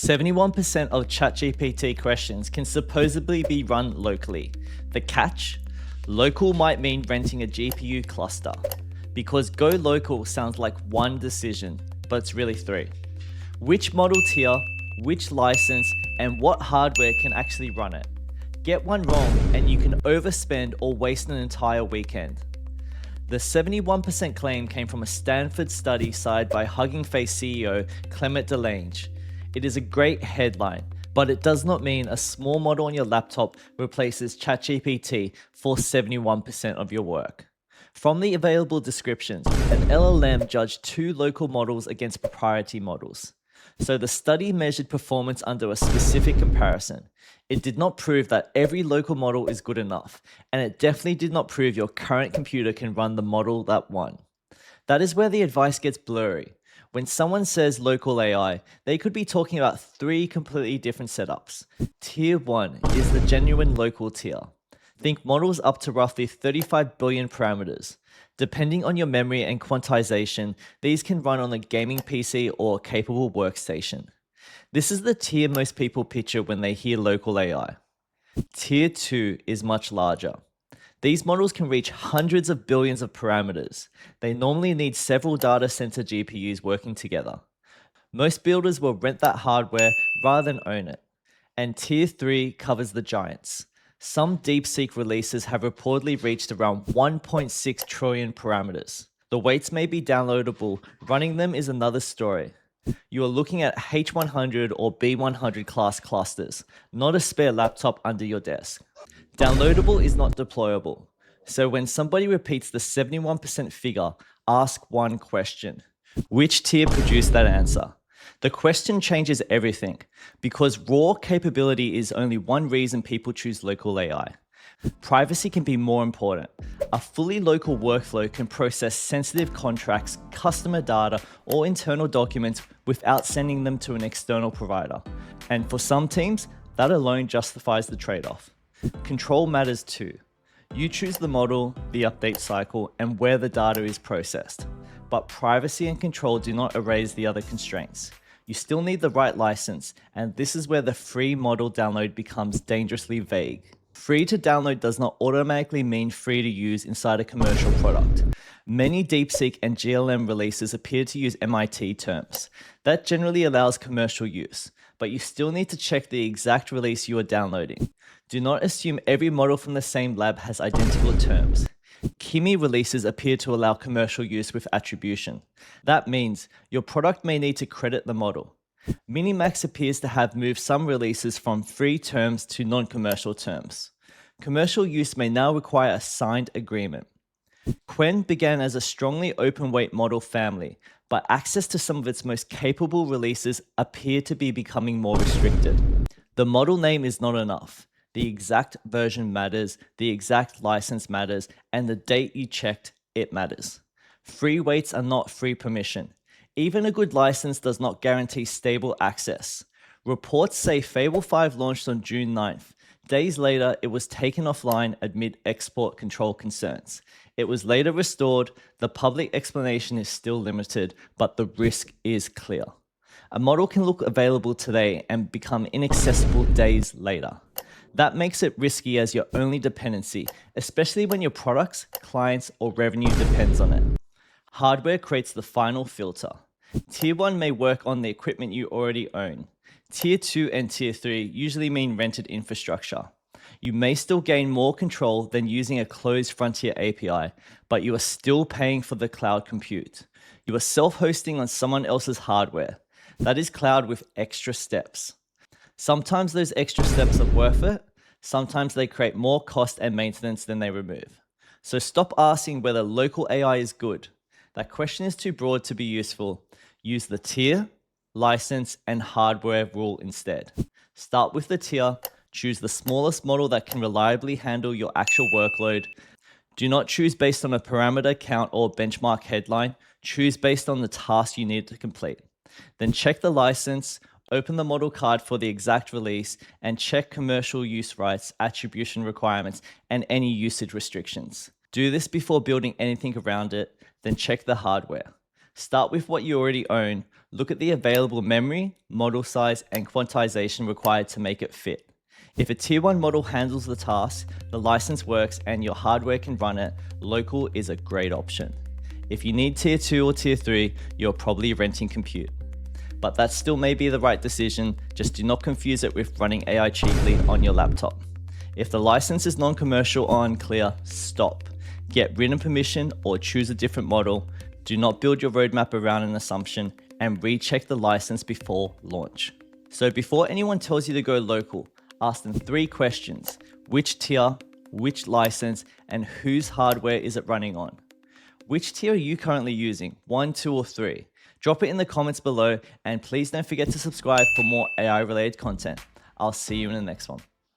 71% of ChatGPT questions can supposedly be run locally. The catch? Local might mean renting a GPU cluster, because go local sounds like one decision, but it's really three. Which model tier, which license, and what hardware can actually run it? Get one wrong and you can overspend or waste an entire weekend. The 71% claim came from a Stanford study cited by Hugging Face CEO Clement Delange. It is a great headline, but it does not mean a small model on your laptop replaces ChatGPT for 71% of your work. From the available descriptions, an LLM judged two local models against proprietary models. So the study measured performance under a specific comparison. It did not prove that every local model is good enough, and it definitely did not prove your current computer can run the model that won. That is where the advice gets blurry. When someone says local AI, they could be talking about three completely different setups. Tier 1 is the genuine local tier. Think models up to roughly 35 billion parameters. Depending on your memory and quantization, these can run on a gaming PC or capable workstation. This is the tier most people picture when they hear local AI. Tier 2 is much larger. These models can reach hundreds of billions of parameters. They normally need several data center GPUs working together. Most builders will rent that hardware rather than own it. And Tier 3 covers the giants. Some DeepSeek releases have reportedly reached around 1.6 trillion parameters. The weights may be downloadable, running them is another story. You are looking at H100 or B100 class clusters, not a spare laptop under your desk. Downloadable is not deployable. So when somebody repeats the 71% figure, ask one question. Which tier produced that answer? The question changes everything, because raw capability is only one reason people choose local AI. Privacy can be more important. A fully local workflow can process sensitive contracts, customer data, or internal documents without sending them to an external provider. And for some teams, that alone justifies the trade-off. Control matters too. You choose the model, the update cycle, and where the data is processed. But privacy and control do not erase the other constraints. You still need the right license, and this is where the free model download becomes dangerously vague. Free to download does not automatically mean free to use inside a commercial product. Many DeepSeek and GLM releases appear to use MIT terms. That generally allows commercial use, but you still need to check the exact release you are downloading. Do not assume every model from the same lab has identical terms. Kimi releases appear to allow commercial use with attribution. That means your product may need to credit the model. MiniMax appears to have moved some releases from free terms to non-commercial terms. Commercial use may now require a signed agreement. Qwen began as a strongly open-weight model family, but access to some of its most capable releases appear to be becoming more restricted. The model name is not enough. The exact version matters, the exact license matters, and the date you checked, it matters. Free weights are not free permission. Even a good license does not guarantee stable access. Reports say Fable 5 launched on June 9th. Days later, it was taken offline amid export control concerns. It was later restored. The public explanation is still limited, but the risk is clear. A model can look available today and become inaccessible days later. That makes it risky as your only dependency, especially when your products, clients, or revenue depends on it. Hardware creates the final filter. Tier 1 may work on the equipment you already own. Tier 2 and Tier 3 usually mean rented infrastructure. You may still gain more control than using a closed Frontier API, but you are still paying for the cloud compute. You are self-hosting on someone else's hardware. That is cloud with extra steps. Sometimes those extra steps are worth it. Sometimes they create more cost and maintenance than they remove. So stop asking whether local AI is good. That question is too broad to be useful. Use the tier, license, and hardware rule instead. Start with the tier, choose the smallest model that can reliably handle your actual workload. Do not choose based on a parameter count or benchmark headline. Choose based on the task you need to complete. Then check the license, open the model card for the exact release, and check commercial use rights, attribution requirements, and any usage restrictions. Do this before building anything around it, then check the hardware. Start with what you already own. Look at the available memory, model size, and quantization required to make it fit. If a tier 1 model handles the task, the license works, and your hardware can run it, local is a great option. If you need tier 2 or tier 3, you're probably renting compute. But that still may be the right decision, just do not confuse it with running AI cheaply on your laptop. If the license is non-commercial or unclear, stop. Get written permission or choose a different model. Do not build your roadmap around an assumption, and recheck the license before launch. So before anyone tells you to go local, ask them 3 questions. Which tier, which license, and whose hardware is it running on? Which tier are you currently using? 1, 2, or 3? Drop it in the comments below, and please don't forget to subscribe for more AI related content. I'll see you in the next one.